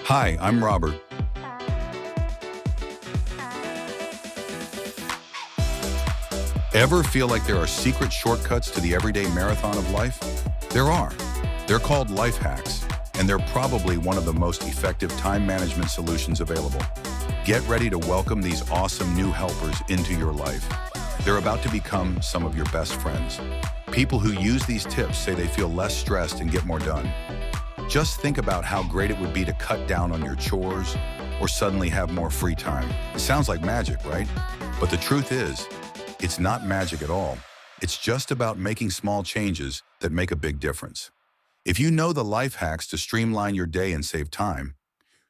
Hi, I'm Robert. Ever feel like there are secret shortcuts to the everyday marathon of life? There are. They're called life hacks, and they're probably one of the most effective time management solutions available. Get ready to welcome these awesome new helpers into your life. They're about to become some of your best friends. People who use these tips say they feel less stressed and get more done. Just think about how great it would be to cut down on your chores or suddenly have more free time. It sounds like magic, right? But the truth is, it's not magic at all. It's just about making small changes that make a big difference. If you know the life hacks to streamline your day and save time,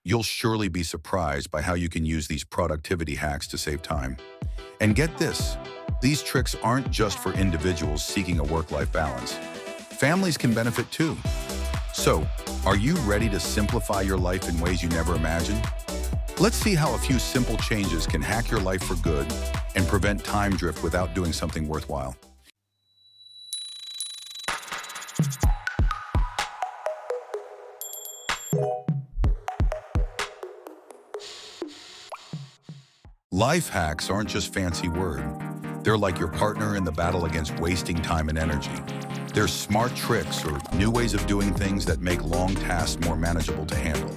you'll surely be surprised by how you can use these productivity hacks to save time. And get this, these tricks aren't just for individuals seeking a work-life balance. Families can benefit too. So, are you ready to simplify your life in ways you never imagined? Let's see how a few simple changes can hack your life for good and prevent time drift without doing something worthwhile. Life hacks aren't just fancy words. They're like your partner in the battle against wasting time and energy. They're smart tricks or new ways of doing things that make long tasks more manageable to handle.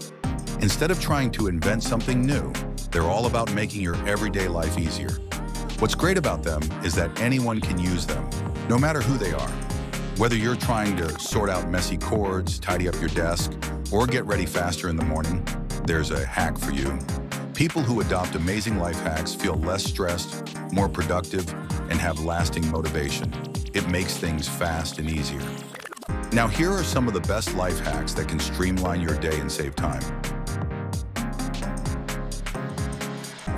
Instead of trying to invent something new, they're all about making your everyday life easier. What's great about them is that anyone can use them, no matter who they are. Whether you're trying to sort out messy chores, tidy up your desk, or get ready faster in the morning, there's a hack for you. People who adopt amazing life hacks feel less stressed, more productive, and have lasting motivation. It makes things fast and easier. Now, here are some of the best life hacks that can streamline your day and save time.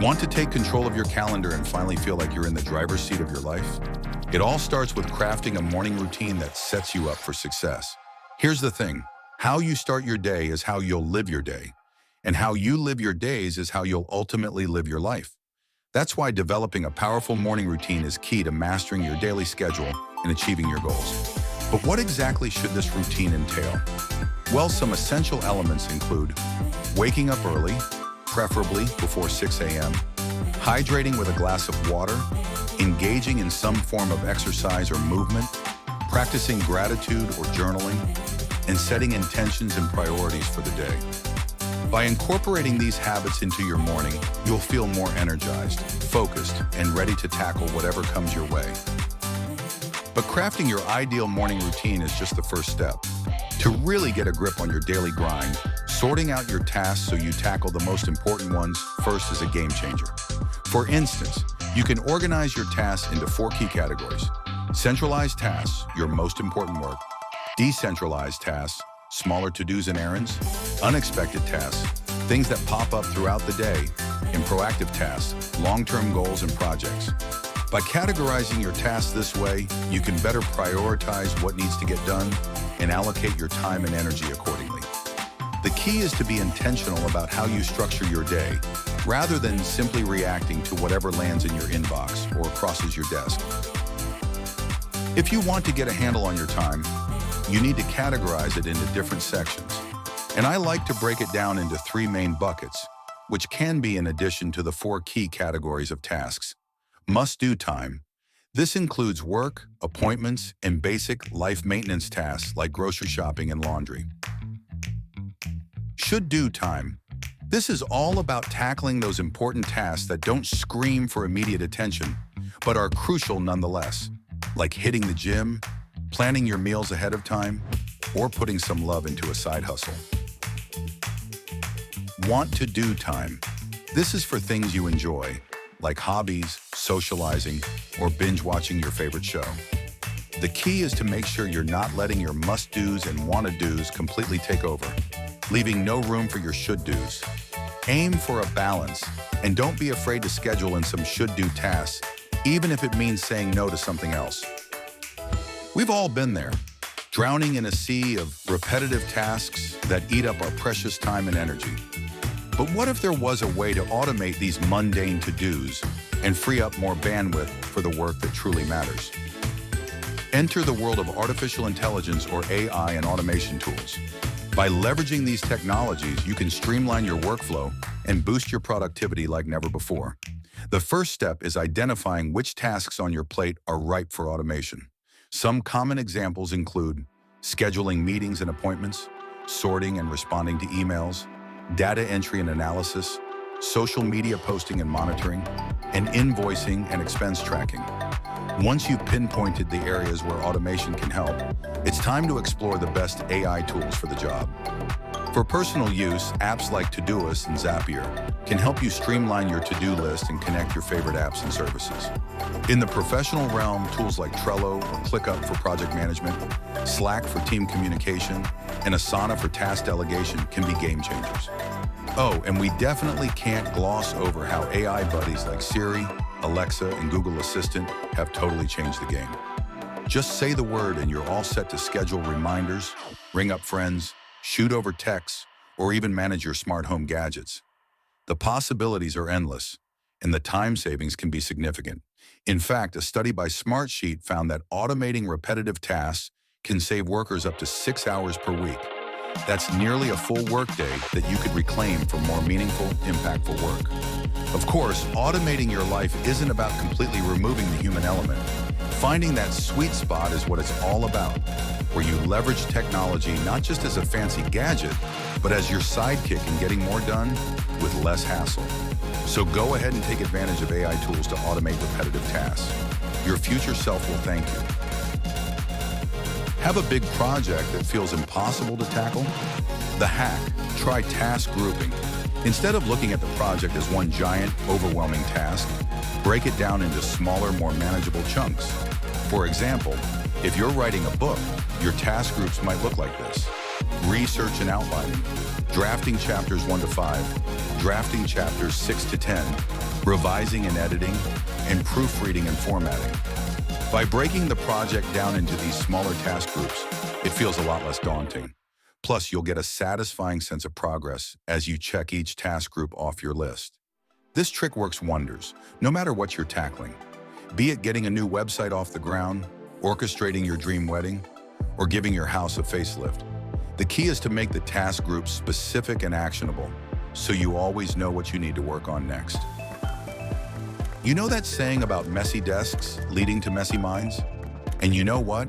Want to take control of your calendar and finally feel like you're in the driver's seat of your life? It all starts with crafting a morning routine that sets you up for success. Here's the thing, how you start your day is how you'll live your day, and how you live your days is how you'll ultimately live your life. That's why developing a powerful morning routine is key to mastering your daily schedule and achieving your goals. But what exactly should this routine entail? Well, some essential elements include waking up early, preferably before 6 a.m., hydrating with a glass of water, engaging in some form of exercise or movement, practicing gratitude or journaling, and setting intentions and priorities for the day. By incorporating these habits into your morning, you'll feel more energized, focused, and ready to tackle whatever comes your way. But crafting your ideal morning routine is just the first step. To really get a grip on your daily grind, sorting out your tasks so you tackle the most important ones first is a game changer. For instance, you can organize your tasks into 4 key categories. Centralized tasks, your most important work. Decentralized tasks, smaller to-dos and errands. Unexpected tasks, things that pop up throughout the day. And proactive tasks, long-term goals and projects. By categorizing your tasks this way, you can better prioritize what needs to get done and allocate your time and energy accordingly. The key is to be intentional about how you structure your day, rather than simply reacting to whatever lands in your inbox or crosses your desk. If you want to get a handle on your time, you need to categorize it into different sections. And I like to break it down into 3 main buckets, which can be in addition to the 4 key categories of tasks. Must-do time. This includes work, appointments, and basic life maintenance tasks like grocery shopping and laundry. Should-do time. This is all about tackling those important tasks that don't scream for immediate attention, but are crucial nonetheless, like hitting the gym, planning your meals ahead of time, or putting some love into a side hustle. Want to do time. This is for things you enjoy, like hobbies, socializing, or binge watching your favorite show. The key is to make sure you're not letting your must-dos and wanna-dos completely take over, leaving no room for your should-dos. Aim for a balance, and don't be afraid to schedule in some should-do tasks, even if it means saying no to something else. We've all been there, drowning in a sea of repetitive tasks that eat up our precious time and energy. But what if there was a way to automate these mundane to-dos and free up more bandwidth for the work that truly matters? Enter the world of artificial intelligence or AI and automation tools. By leveraging these technologies, you can streamline your workflow and boost your productivity like never before. The first step is identifying which tasks on your plate are ripe for automation. Some common examples include scheduling meetings and appointments, sorting and responding to emails, data entry and analysis, social media posting and monitoring, and invoicing and expense tracking. Once you've pinpointed the areas where automation can help, it's time to explore the best AI tools for the job. For personal use, apps like Todoist and Zapier can help you streamline your to-do list and connect your favorite apps and services. In the professional realm, tools like Trello or ClickUp for project management, Slack for team communication, and Asana for task delegation can be game changers. Oh, and we definitely can't gloss over how AI buddies like Siri, Alexa, and Google Assistant have totally changed the game. Just say the word and you're all set to schedule reminders, ring up friends, shoot over texts, or even manage your smart home gadgets. The possibilities are endless, and the time savings can be significant. In fact, a study by Smartsheet found that automating repetitive tasks can save workers up to 6 hours per week. That's nearly a full workday that you could reclaim for more meaningful, impactful work. Of course, automating your life isn't about completely removing the human element. Finding that sweet spot is what it's all about, where you leverage technology not just as a fancy gadget, but as your sidekick in getting more done with less hassle. So go ahead and take advantage of AI tools to automate repetitive tasks. Your future self will thank you. Have a big project that feels impossible to tackle? The hack: try task grouping. Instead of looking at the project as one giant, overwhelming task, break it down into smaller, more manageable chunks. For example, if you're writing a book, your task groups might look like this: research and outlining, drafting chapters 1 to 5, drafting chapters 6 to 10, revising and editing, and proofreading and formatting. By breaking the project down into these smaller task groups, it feels a lot less daunting. Plus, you'll get a satisfying sense of progress as you check each task group off your list. This trick works wonders, no matter what you're tackling. Be it getting a new website off the ground, orchestrating your dream wedding, or giving your house a facelift. The key is to make the task groups specific and actionable, so you always know what you need to work on next. You know that saying about messy desks leading to messy minds? And you know what?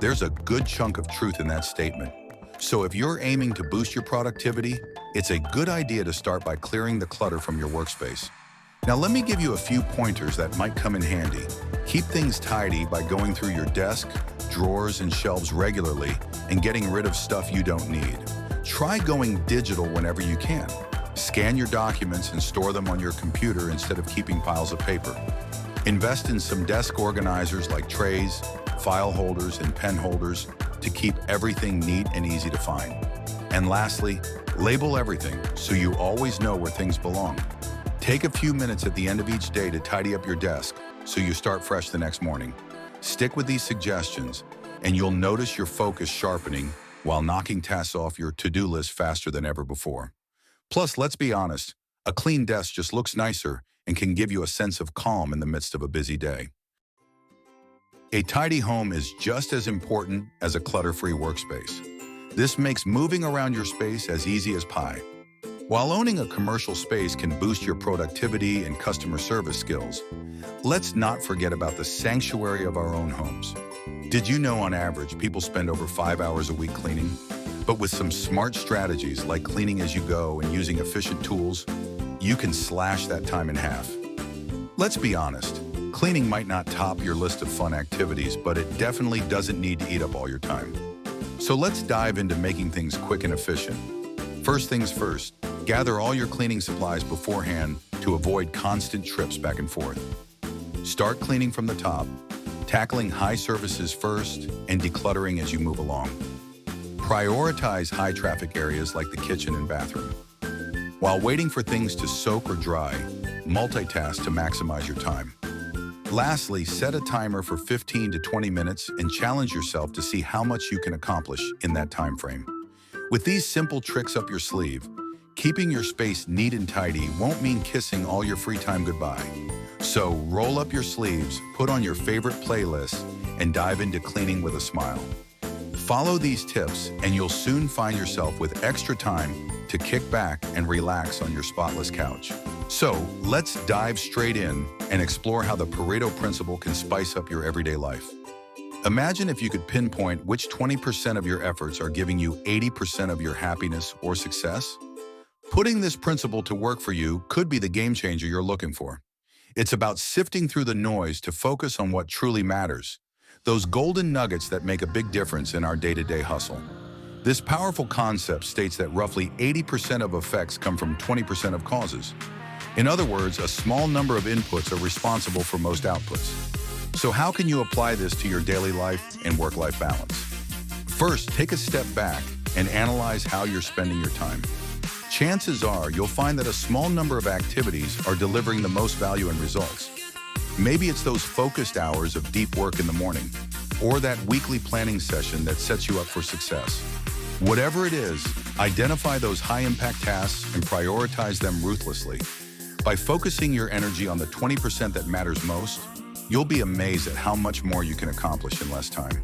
There's a good chunk of truth in that statement. So if you're aiming to boost your productivity, it's a good idea to start by clearing the clutter from your workspace. Now let me give you a few pointers that might come in handy. Keep things tidy by going through your desk, drawers, and shelves regularly and getting rid of stuff you don't need. Try going digital whenever you can. Scan your documents and store them on your computer instead of keeping piles of paper. Invest in some desk organizers like trays, file holders, and pen holders to keep everything neat and easy to find. And lastly, label everything so you always know where things belong. Take a few minutes at the end of each day to tidy up your desk so you start fresh the next morning. Stick with these suggestions and you'll notice your focus sharpening while knocking tasks off your to-do list faster than ever before. Plus, let's be honest, a clean desk just looks nicer and can give you a sense of calm in the midst of a busy day. A tidy home is just as important as a clutter-free workspace. This makes moving around your space as easy as pie. While owning a commercial space can boost your productivity and customer service skills, let's not forget about the sanctuary of our own homes. Did you know on average people spend over 5 hours a week cleaning? But with some smart strategies like cleaning as you go and using efficient tools, you can slash that time in half. Let's be honest, cleaning might not top your list of fun activities, but it definitely doesn't need to eat up all your time. So let's dive into making things quick and efficient. First things first, gather all your cleaning supplies beforehand to avoid constant trips back and forth. Start cleaning from the top, tackling high surfaces first and decluttering as you move along. Prioritize high-traffic areas like the kitchen and bathroom. While waiting for things to soak or dry, multitask to maximize your time. Lastly, set a timer for 15 to 20 minutes and challenge yourself to see how much you can accomplish in that time frame. With these simple tricks up your sleeve, keeping your space neat and tidy won't mean kissing all your free time goodbye. So roll up your sleeves, put on your favorite playlist, and dive into cleaning with a smile. Follow these tips and you'll soon find yourself with extra time to kick back and relax on your spotless couch. So let's dive straight in and explore how the Pareto Principle can spice up your everyday life. Imagine if you could pinpoint which 20% of your efforts are giving you 80% of your happiness or success. Putting this principle to work for you could be the game changer you're looking for. It's about sifting through the noise to focus on what truly matters, those golden nuggets that make a big difference in our day-to-day hustle. This powerful concept states that roughly 80% of effects come from 20% of causes. In other words, a small number of inputs are responsible for most outputs. So how can you apply this to your daily life and work-life balance? First, take a step back and analyze how you're spending your time. Chances are you'll find that a small number of activities are delivering the most value and results. Maybe it's those focused hours of deep work in the morning, or that weekly planning session that sets you up for success. Whatever it is, identify those high-impact tasks and prioritize them ruthlessly. By focusing your energy on the 20% that matters most, you'll be amazed at how much more you can accomplish in less time.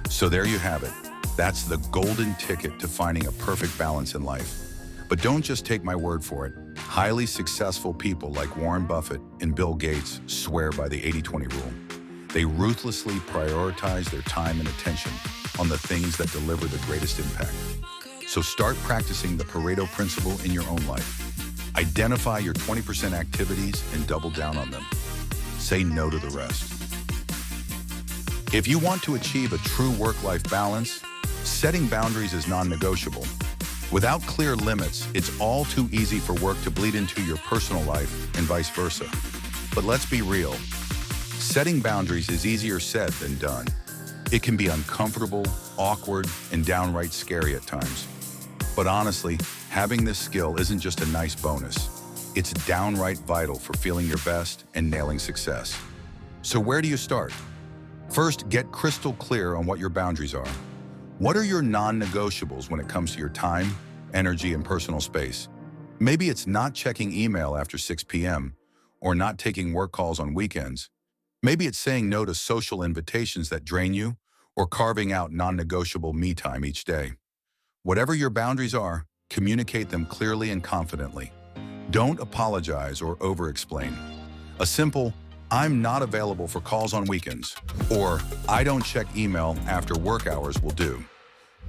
So there you have it. That's the golden ticket to finding a perfect balance in life. But don't just take my word for it. Highly successful people like Warren Buffett and Bill Gates swear by the 80-20 rule. They ruthlessly prioritize their time and attention on the things that deliver the greatest impact. So start practicing the Pareto Principle in your own life. Identify your 20% activities and double down on them. Say no to the rest. If you want to achieve a true work-life balance, setting boundaries is non-negotiable. Without clear limits, it's all too easy for work to bleed into your personal life and vice versa. But let's be real. Setting boundaries is easier said than done. It can be uncomfortable, awkward, and downright scary at times. But honestly, having this skill isn't just a nice bonus. It's downright vital for feeling your best and nailing success. So where do you start? First, get crystal clear on what your boundaries are. What are your non-negotiables when it comes to your time, energy, and personal space? Maybe it's not checking email after 6 p.m. or not taking work calls on weekends. Maybe it's saying no to social invitations that drain you or carving out non-negotiable me time each day. Whatever your boundaries are, communicate them clearly and confidently. Don't apologize or over-explain. A simple, "I'm not available for calls on weekends," or "I don't check email after work hours" will do.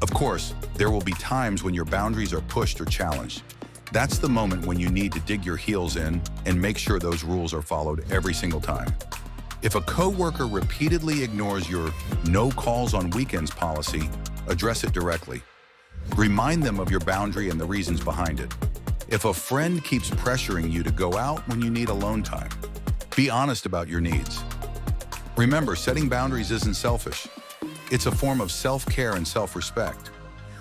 Of course, there will be times when your boundaries are pushed or challenged. That's the moment when you need to dig your heels in and make sure those rules are followed every single time. If a coworker repeatedly ignores your "no calls on weekends" policy, address it directly. Remind them of your boundary and the reasons behind it. If a friend keeps pressuring you to go out when you need alone time, be honest about your needs. Remember, setting boundaries isn't selfish. It's a form of self-care and self-respect.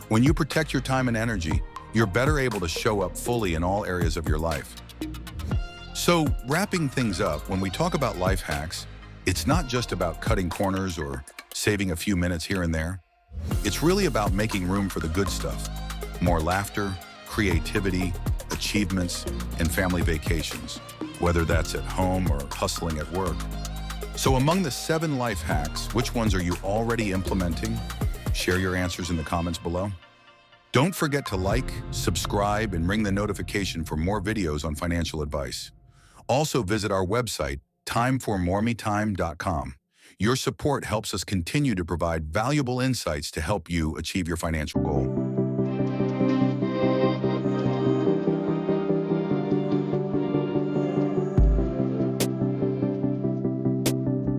When you protect your time and energy, you're better able to show up fully in all areas of your life. So, wrapping things up, when we talk about life hacks, it's not just about cutting corners or saving a few minutes here and there. It's really about making room for the good stuff. More laughter, creativity, achievements, and family vacations, whether that's at home or hustling at work. So among the 7 life hacks, which ones are you already implementing? Share your answers in the comments below. Don't forget to like, subscribe, and ring the notification for more videos on financial advice. Also visit our website, timeformoremetime.com. Your support helps us continue to provide valuable insights to help you achieve your financial goal.